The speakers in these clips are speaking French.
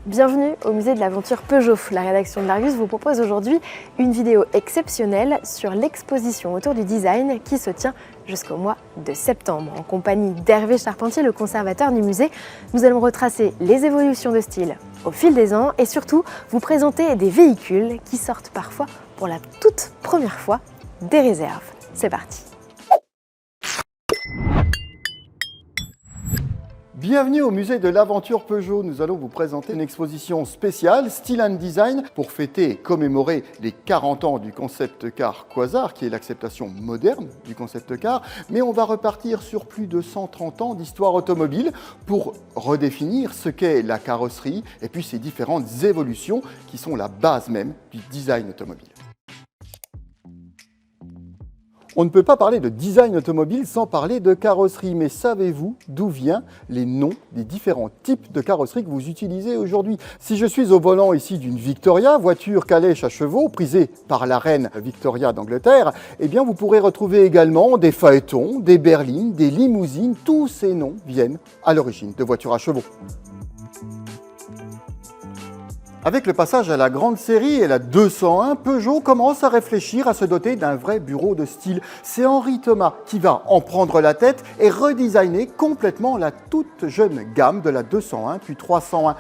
Bienvenue au musée de l'aventure Peugeot. La rédaction de l'Argus vous propose aujourd'hui une vidéo exceptionnelle sur l'exposition autour du design qui se tient jusqu'au mois de septembre. En compagnie d'Hervé Charpentier, le conservateur du musée, nous allons retracer les évolutions de style au fil des ans et surtout vous présenter des véhicules qui sortent parfois pour la toute première fois des réserves. C'est parti! Bienvenue au musée de l'aventure Peugeot. Nous allons vous présenter une exposition spéciale Style and Design pour fêter et commémorer les 40 ans du concept car Quasar, qui est l'acceptation moderne du concept car. Mais on va repartir sur plus de 130 ans d'histoire automobile pour redéfinir ce qu'est la carrosserie et puis ses différentes évolutions qui sont la base même du design automobile. On ne peut pas parler de design automobile sans parler de carrosserie, mais savez-vous d'où viennent les noms des différents types de carrosserie que vous utilisez aujourd'hui? Si je suis au volant ici d'une Victoria, voiture calèche à chevaux, prisée par la reine Victoria d'Angleterre, eh bien vous pourrez retrouver également des phaétons, des berlines, des limousines. Tous ces noms viennent à l'origine de voitures à chevaux. Avec le passage à la grande série et la 201, Peugeot commence à réfléchir à se doter d'un vrai bureau de style. C'est Henri Thomas qui va en prendre la tête et redesigner complètement la toute jeune gamme de la 201 puis 301.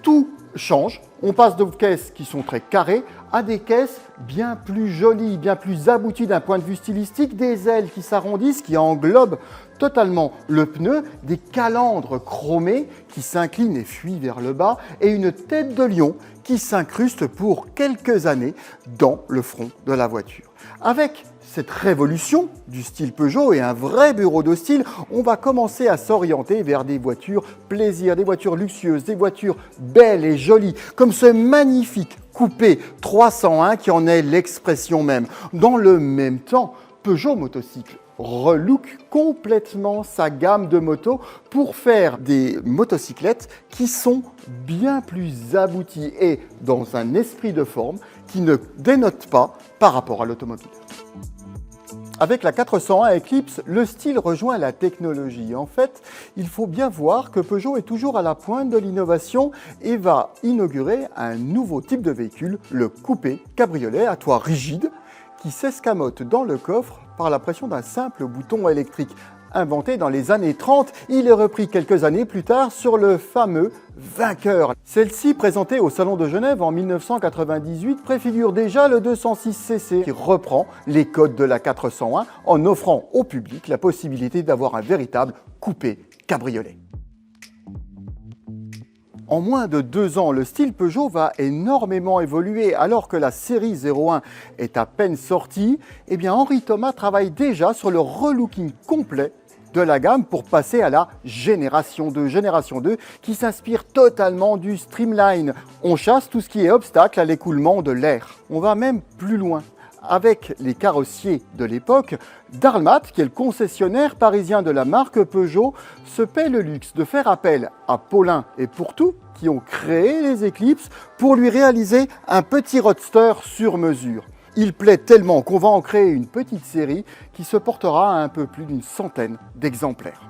Tout change. On passe de caisses qui sont très carrées à des caisses bien plus jolies, bien plus abouties d'un point de vue stylistique, des ailes qui s'arrondissent, qui englobent totalement le pneu, des calandres chromés qui s'inclinent et fuient vers le bas et une tête de lion qui s'incruste pour quelques années dans le front de la voiture. Avec cette révolution du style Peugeot et un vrai bureau de style, on va commencer à s'orienter vers des voitures plaisir, des voitures luxueuses, des voitures belles et jolies, comme ce magnifique coupé 301 qui en est l'expression même. Dans le même temps, Peugeot Motocycle relook complètement sa gamme de motos pour faire des motocyclettes qui sont bien plus abouties et dans un esprit de forme qui ne dénote pas par rapport à l'automobile. Avec la 401 Eclipse, le style rejoint la technologie. En fait, il faut bien voir que Peugeot est toujours à la pointe de l'innovation et va inaugurer un nouveau type de véhicule, le coupé cabriolet à toit rigide, qui s'escamote dans le coffre par la pression d'un simple bouton électrique. Inventé dans les années 30, il est repris quelques années plus tard sur le fameux Vainqueur. Celle-ci, présentée au Salon de Genève en 1998, préfigure déjà le 206cc qui reprend les codes de la 401 en offrant au public la possibilité d'avoir un véritable coupé cabriolet. En moins de 2 ans, le style Peugeot va énormément évoluer. Alors que la série 01 est à peine sortie, eh bien Henri Thomas travaille déjà sur le relooking complet de la gamme pour passer à la Génération 2 qui s'inspire totalement du Streamline. On chasse tout ce qui est obstacle à l'écoulement de l'air. On va même plus loin. Avec les carrossiers de l'époque, Darlmat, qui est le concessionnaire parisien de la marque Peugeot, se paie le luxe de faire appel à Paulin et Pourtout, qui ont créé les Eclipse, pour lui réaliser un petit roadster sur mesure. Il plaît tellement qu'on va en créer une petite série qui se portera à un peu plus d'une centaine d'exemplaires.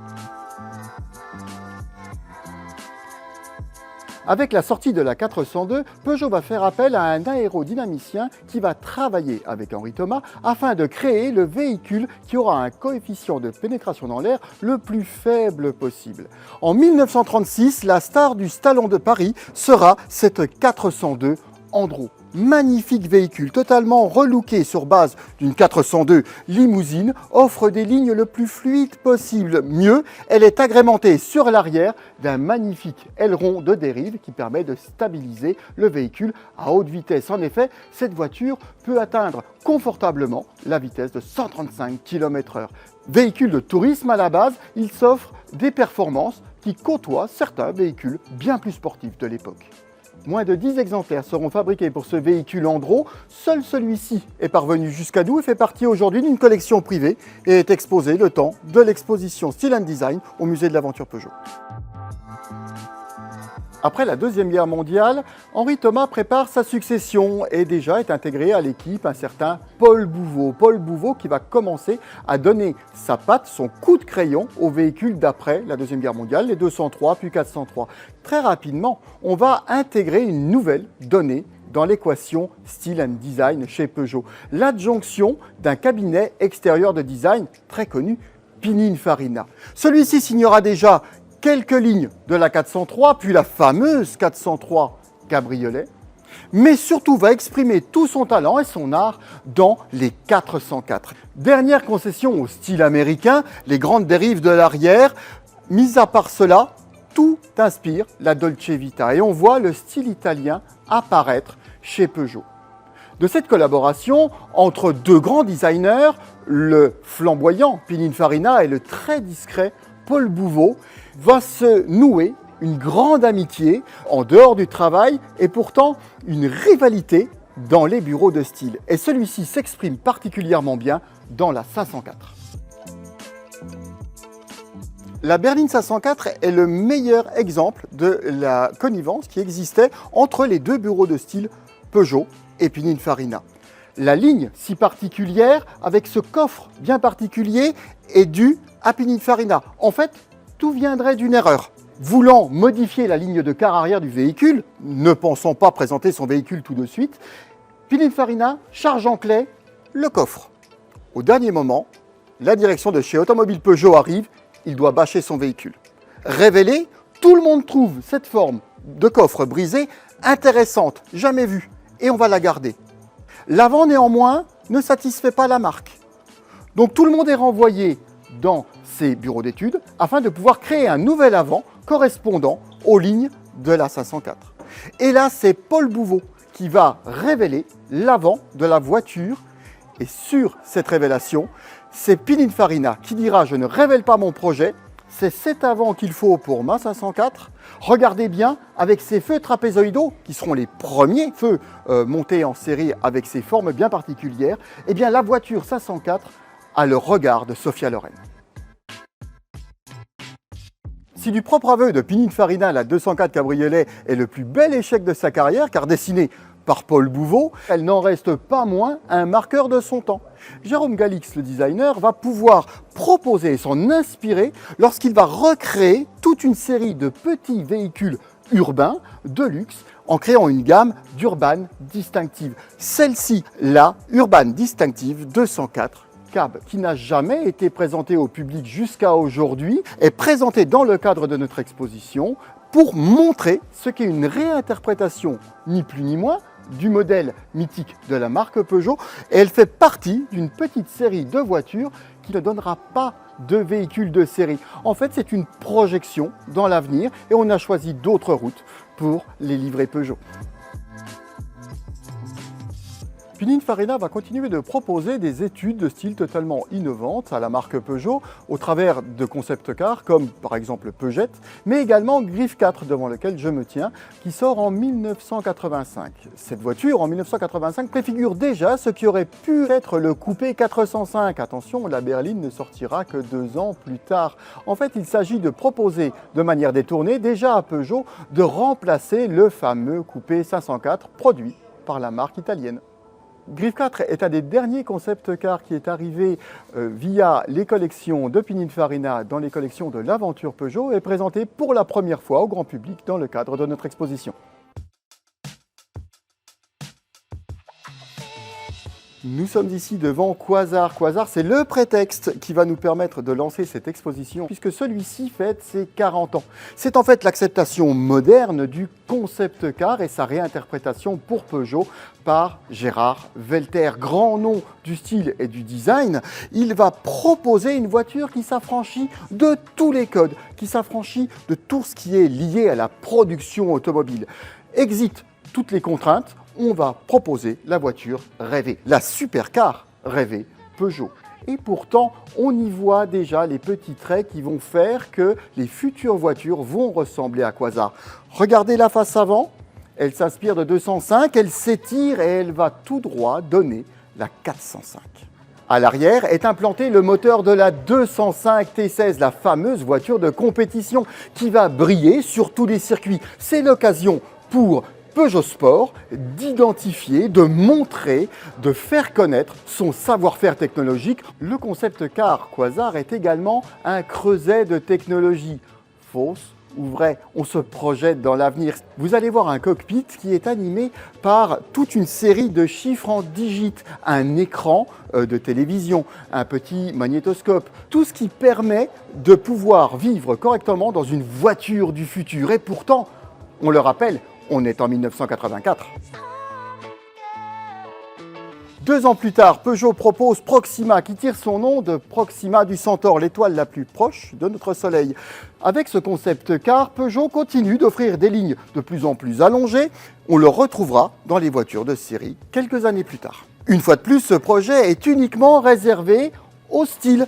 Avec la sortie de la 402, Peugeot va faire appel à un aérodynamicien qui va travailler avec Henri Thomas afin de créer le véhicule qui aura un coefficient de pénétration dans l'air le plus faible possible. En 1936, la star du Salon de Paris sera cette 402 Andro. Magnifique véhicule totalement relooké sur base d'une 402 limousine, offre des lignes le plus fluides possible. Mieux, elle est agrémentée sur l'arrière d'un magnifique aileron de dérive qui permet de stabiliser le véhicule à haute vitesse. En effet, cette voiture peut atteindre confortablement la vitesse de 135 km/h. Véhicule de tourisme à la base, il s'offre des performances qui côtoient certains véhicules bien plus sportifs de l'époque. Moins de 10 exemplaires seront fabriqués pour ce véhicule Andro. Seul celui-ci est parvenu jusqu'à nous et fait partie aujourd'hui d'une collection privée et est exposé le temps de l'exposition Style and Design au musée de l'aventure Peugeot. Après la Deuxième Guerre mondiale, Henri Thomas prépare sa succession et déjà est intégré à l'équipe un certain Paul Bouveau. Paul Bouveau qui va commencer à donner sa patte, son coup de crayon aux véhicules d'après la Deuxième Guerre mondiale, les 203 puis 403. Très rapidement, on va intégrer une nouvelle donnée dans l'équation Style and Design chez Peugeot. L'adjonction d'un cabinet extérieur de design très connu, Pininfarina. Celui-ci signera déjà quelques lignes de la 403, puis la fameuse 403 cabriolet, mais surtout va exprimer tout son talent et son art dans les 404. Dernière concession au style américain, les grandes dérives de l'arrière. Mis à part cela, tout inspire la Dolce Vita et on voit le style italien apparaître chez Peugeot. De cette collaboration entre deux grands designers, le flamboyant Pininfarina et le très discret Paul Bouveau, va se nouer une grande amitié en dehors du travail et pourtant une rivalité dans les bureaux de style. Et celui-ci s'exprime particulièrement bien dans la 504. La berline 504 est le meilleur exemple de la connivence qui existait entre les deux bureaux de style Peugeot et Pininfarina. La ligne si particulière, avec ce coffre bien particulier, est due à Pininfarina. En fait, tout viendrait d'une erreur. Voulant modifier la ligne de car arrière du véhicule, ne pensant pas présenter son véhicule tout de suite, Pininfarina charge en clé le coffre. Au dernier moment, la direction de chez Automobile Peugeot arrive, il doit bâcher son véhicule. Révélé, tout le monde trouve cette forme de coffre brisé intéressante, jamais vue, et on va la garder. L'avant, néanmoins, ne satisfait pas la marque. Donc tout le monde est renvoyé dans ses bureaux d'études afin de pouvoir créer un nouvel avant correspondant aux lignes de la 504. Et là, c'est Paul Bouveau qui va révéler l'avant de la voiture. Et sur cette révélation, c'est Pininfarina qui dira « Je ne révèle pas mon projet, c'est cet avant qu'il faut pour ma 504. Regardez bien, avec ces feux trapézoïdaux, qui seront les premiers feux montés en série avec ces formes bien particulières, eh bien la voiture 504 a le regard de Sophia Loren. » Si du propre aveu de Pininfarina, la 204 cabriolet est le plus bel échec de sa carrière, car dessinée par Paul Bouveau, elle n'en reste pas moins un marqueur de son temps. Jérôme Galix, le designer, va pouvoir proposer et s'en inspirer lorsqu'il va recréer toute une série de petits véhicules urbains de luxe en créant une gamme d'Urban Distinctive. Celle-ci, la Urban Distinctive 204 Cab, qui n'a jamais été présentée au public jusqu'à aujourd'hui, est présentée dans le cadre de notre exposition pour montrer ce qu'est une réinterprétation, ni plus ni moins, du modèle mythique de la marque Peugeot, et elle fait partie d'une petite série de voitures qui ne donnera pas de véhicules de série. En fait, c'est une projection dans l'avenir et on a choisi d'autres routes pour les livrets Peugeot. Pininfarina va continuer de proposer des études de style totalement innovantes à la marque Peugeot au travers de concept cars comme par exemple Peugeot, mais également Griffe 4 devant lequel je me tiens, qui sort en 1985. Cette voiture en 1985 préfigure déjà ce qui aurait pu être le coupé 405. Attention, la berline ne sortira que 2 ans plus tard. En fait, il s'agit de proposer de manière détournée déjà à Peugeot de remplacer le fameux coupé 504 produit par la marque italienne. Griffe 4 est un des derniers concept cars qui est arrivé via les collections de Pininfarina dans les collections de l'aventure Peugeot et présenté pour la première fois au grand public dans le cadre de notre exposition. Nous sommes ici devant Quasar. Quasar, c'est le prétexte qui va nous permettre de lancer cette exposition puisque celui-ci fête ses 40 ans. C'est en fait l'acceptation moderne du concept car et sa réinterprétation pour Peugeot par Gérard Velter. Grand nom du style et du design, il va proposer une voiture qui s'affranchit de tous les codes, qui s'affranchit de tout ce qui est lié à la production automobile. Exit toutes les contraintes. On va proposer la voiture rêvée, la supercar rêvée Peugeot. Et pourtant, on y voit déjà les petits traits qui vont faire que les futures voitures vont ressembler à Quasar. Regardez la face avant, elle s'inspire de 205, elle s'étire et elle va tout droit donner la 405. À l'arrière est implanté le moteur de la 205 T16, la fameuse voiture de compétition qui va briller sur tous les circuits. C'est l'occasion pour Peugeot Sport d'identifier, de montrer, de faire connaître son savoir-faire technologique. Le concept car Quasar est également un creuset de technologie. Fausse ou vrai, on se projette dans l'avenir. Vous allez voir un cockpit qui est animé par toute une série de chiffres en digits, un écran de télévision, un petit magnétoscope, tout ce qui permet de pouvoir vivre correctement dans une voiture du futur. Et pourtant, on le rappelle, on est en 1984. 2 ans plus tard, Peugeot propose Proxima, qui tire son nom de Proxima du Centaure, l'étoile la plus proche de notre Soleil. Avec ce concept car, Peugeot continue d'offrir des lignes de plus en plus allongées. On le retrouvera dans les voitures de série quelques années plus tard. Une fois de plus, ce projet est uniquement réservé au style.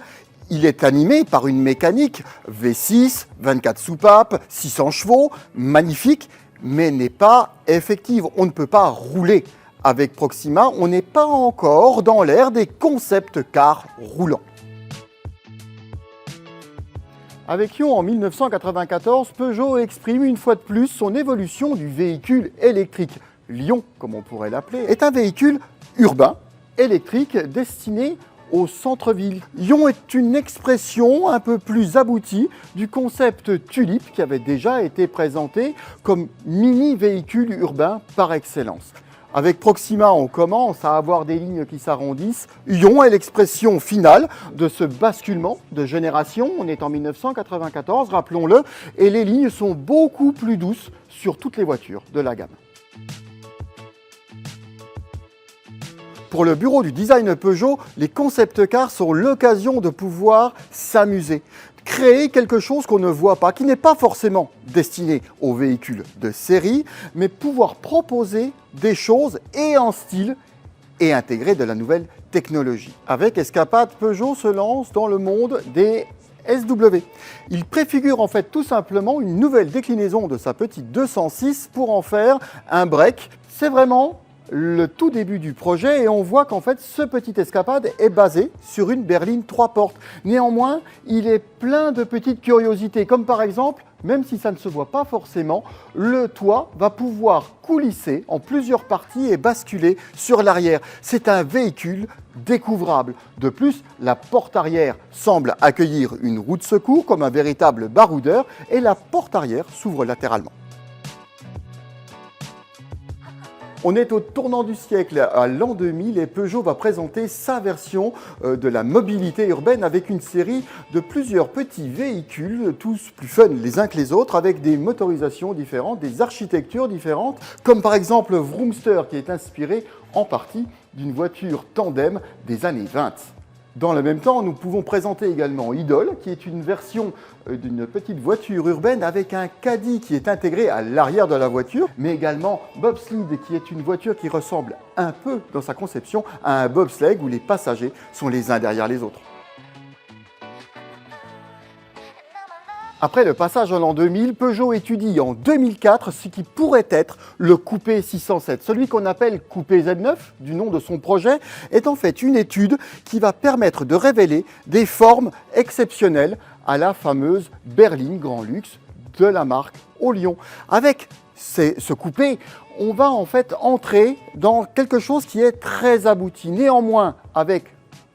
Il est animé par une mécanique V6, 24 soupapes, 600 chevaux, magnifique, mais n'est pas effective. On ne peut pas rouler. Avec Proxima, on n'est pas encore dans l'ère des concept cars roulants. Avec Ion en 1994, Peugeot exprime une fois de plus son évolution du véhicule électrique. Lion, comme on pourrait l'appeler, est un véhicule urbain, électrique, destiné au centre-ville. Ion est une expression un peu plus aboutie du concept Tulipe qui avait déjà été présenté comme mini-véhicule urbain par excellence. Avec Proxima, on commence à avoir des lignes qui s'arrondissent. Ion est l'expression finale de ce basculement de génération. On est en 1994, rappelons-le, et les lignes sont beaucoup plus douces sur toutes les voitures de la gamme. Pour le bureau du design Peugeot, les concept cars sont l'occasion de pouvoir s'amuser. Créer quelque chose qu'on ne voit pas, qui n'est pas forcément destiné aux véhicules de série, mais pouvoir proposer des choses et en style et intégrer de la nouvelle technologie. Avec Escapade, Peugeot se lance dans le monde des SW. Il préfigure en fait tout simplement une nouvelle déclinaison de sa petite 206 pour en faire un break. C'est vraiment le tout début du projet et on voit qu'en fait ce petit Escapade est basé sur une berline 3 portes. Néanmoins, il est plein de petites curiosités comme par exemple, même si ça ne se voit pas forcément, le toit va pouvoir coulisser en plusieurs parties et basculer sur l'arrière. C'est un véhicule découvrable. De plus, la porte arrière semble accueillir une roue de secours comme un véritable baroudeur et la porte arrière s'ouvre latéralement. On est au tournant du siècle, à l'an 2000, et Peugeot va présenter sa version de la mobilité urbaine avec une série de plusieurs petits véhicules, tous plus fun les uns que les autres, avec des motorisations différentes, des architectures différentes, comme par exemple Vroomster, qui est inspiré en partie d'une voiture tandem des années 20. Dans le même temps, nous pouvons présenter également Idol, qui est une version d'une petite voiture urbaine avec un caddie qui est intégré à l'arrière de la voiture, mais également Bobsled, qui est une voiture qui ressemble un peu dans sa conception à un bobsleigh où les passagers sont les uns derrière les autres. Après le passage en l'an 2000, Peugeot étudie en 2004 ce qui pourrait être le coupé 607. Celui qu'on appelle coupé Z9, du nom de son projet, est en fait une étude qui va permettre de révéler des formes exceptionnelles à la fameuse berline grand luxe de la marque Olion. Avec ce coupé, on va en fait entrer dans quelque chose qui est très abouti. Néanmoins, avec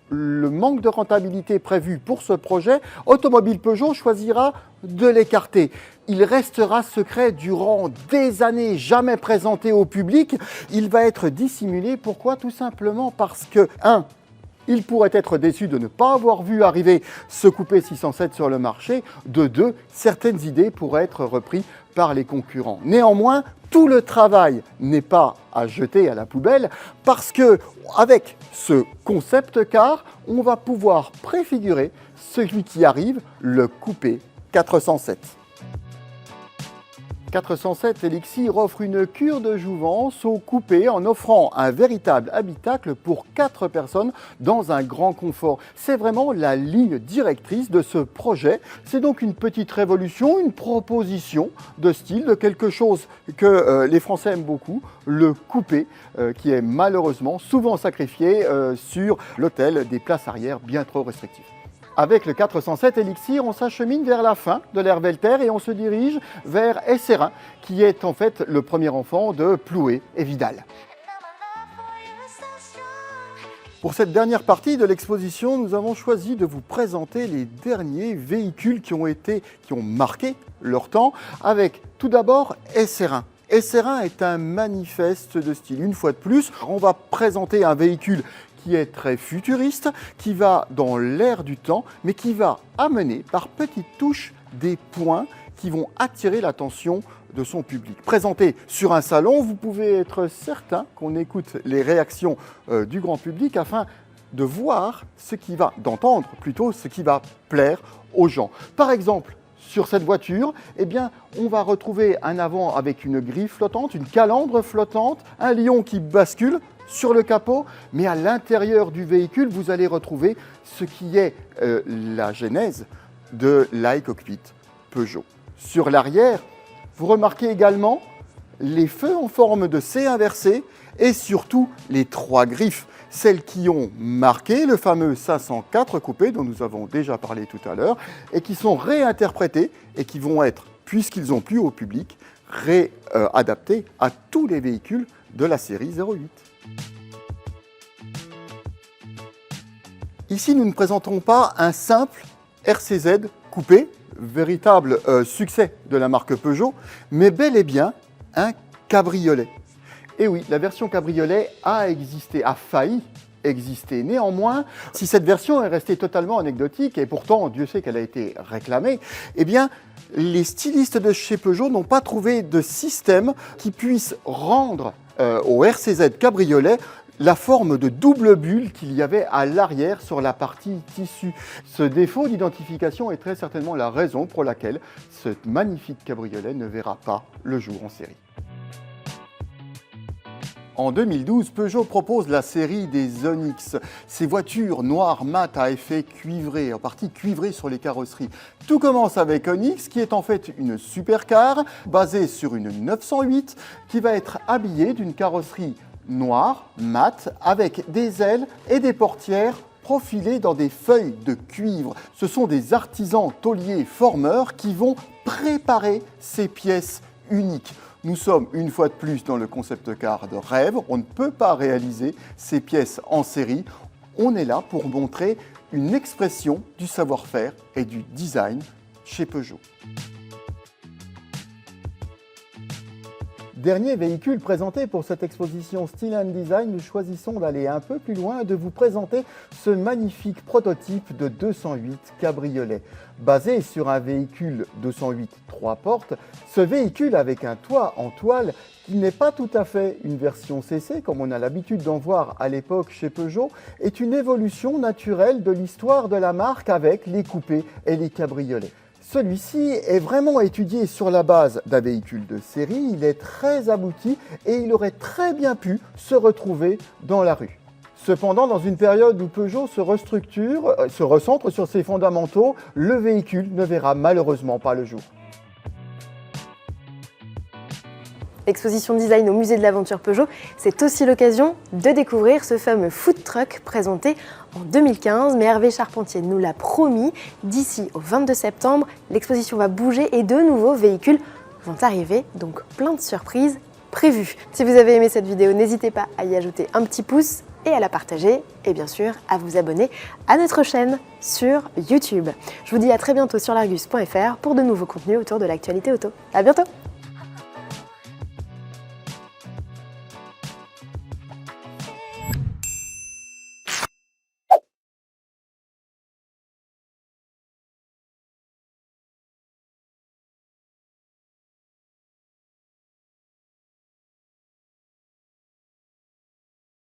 le manque de rentabilité prévu pour ce projet, Automobile Peugeot choisira de l'écarter. Il restera secret durant des années, jamais présenté au public. Il va être dissimulé. Pourquoi? Tout simplement parce que, 1. Il pourrait être déçu de ne pas avoir vu arriver ce coupé 607 sur le marché. De 2, certaines idées pourraient être reprises par les concurrents. Néanmoins, tout le travail n'est pas à jeter à la poubelle parce que, avec ce concept car, on va pouvoir préfigurer celui qui arrive, le coupé 407. 407 Elixir offre une cure de jouvence au coupé en offrant un véritable habitacle pour 4 personnes dans un grand confort. C'est vraiment la ligne directrice de ce projet. C'est donc une petite révolution, une proposition de style, de quelque chose que les Français aiment beaucoup, le coupé, qui est malheureusement souvent sacrifié sur l'autel des places arrière bien trop restrictives. Avec le 407 Elixir, on s'achemine vers la fin de l'ère Velter et on se dirige vers SR1, qui est en fait le premier enfant de Ploué et Vidal. Pour cette dernière partie de l'exposition, nous avons choisi de vous présenter les derniers véhicules qui ont marqué leur temps, avec tout d'abord SR1. SR1 est un manifeste de style. Une fois de plus, on va présenter un véhicule qui est très futuriste, qui va dans l'air du temps, mais qui va amener par petites touches des points qui vont attirer l'attention de son public. Présenté sur un salon, vous pouvez être certain qu'on écoute les réactions du grand public afin de voir d'entendre plutôt ce qui va plaire aux gens. Par exemple, sur cette voiture, on va retrouver un avant avec une grille flottante, une calandre flottante, un lion qui bascule sur le capot, mais à l'intérieur du véhicule, vous allez retrouver ce qui est la genèse de l'iCockpit Peugeot. Sur l'arrière, vous remarquez également les feux en forme de C inversé et surtout les 3 griffes, celles qui ont marqué le fameux 504 coupé dont nous avons déjà parlé tout à l'heure et qui sont réinterprétées et qui vont être, puisqu'ils ont plu au public, réadaptés à tous les véhicules de la série 08. Ici, nous ne présentons pas un simple RCZ coupé, véritable succès de la marque Peugeot, mais bel et bien un cabriolet. Et oui, la version cabriolet a failli exister. Néanmoins, si cette version est restée totalement anecdotique, et pourtant Dieu sait qu'elle a été réclamée, les stylistes de chez Peugeot n'ont pas trouvé de système qui puisse rendre au RCZ cabriolet la forme de double bulle qu'il y avait à l'arrière sur la partie tissu. Ce défaut d'identification est très certainement la raison pour laquelle ce magnifique cabriolet ne verra pas le jour en série. En 2012, Peugeot propose la série des Onyx, ces voitures noires mat à effet cuivré, en partie cuivrées sur les carrosseries. Tout commence avec Onyx, qui est en fait une supercar basée sur une 908, qui va être habillée d'une carrosserie noire, mat, avec des ailes et des portières profilées dans des feuilles de cuivre. Ce sont des artisans tauliers formeurs qui vont préparer ces pièces uniques. Nous sommes une fois de plus dans le concept car de rêve. On ne peut pas réaliser ces pièces en série. On est là pour montrer une expression du savoir-faire et du design chez Peugeot. Dernier véhicule présenté pour cette exposition Style and Design, nous choisissons d'aller un peu plus loin et de vous présenter ce magnifique prototype de 208 cabriolet. Basé sur un véhicule 208 3 portes, ce véhicule avec un toit en toile qui n'est pas tout à fait une version CC comme on a l'habitude d'en voir à l'époque chez Peugeot, est une évolution naturelle de l'histoire de la marque avec les coupés et les cabriolets. Celui-ci est vraiment étudié sur la base d'un véhicule de série, il est très abouti et il aurait très bien pu se retrouver dans la rue. Cependant, dans une période où Peugeot se restructure, se recentre sur ses fondamentaux, le véhicule ne verra malheureusement pas le jour. L'exposition design au musée de l'aventure Peugeot, c'est aussi l'occasion de découvrir ce fameux food truck présenté en 2015. Mais Hervé Charpentier nous l'a promis, d'ici au 22 septembre, l'exposition va bouger et de nouveaux véhicules vont arriver. Donc plein de surprises prévues. Si vous avez aimé cette vidéo, n'hésitez pas à y ajouter un petit pouce et à la partager et bien sûr à vous abonner à notre chaîne sur YouTube. Je vous dis à très bientôt sur largus.fr pour de nouveaux contenus autour de l'actualité auto. À bientôt!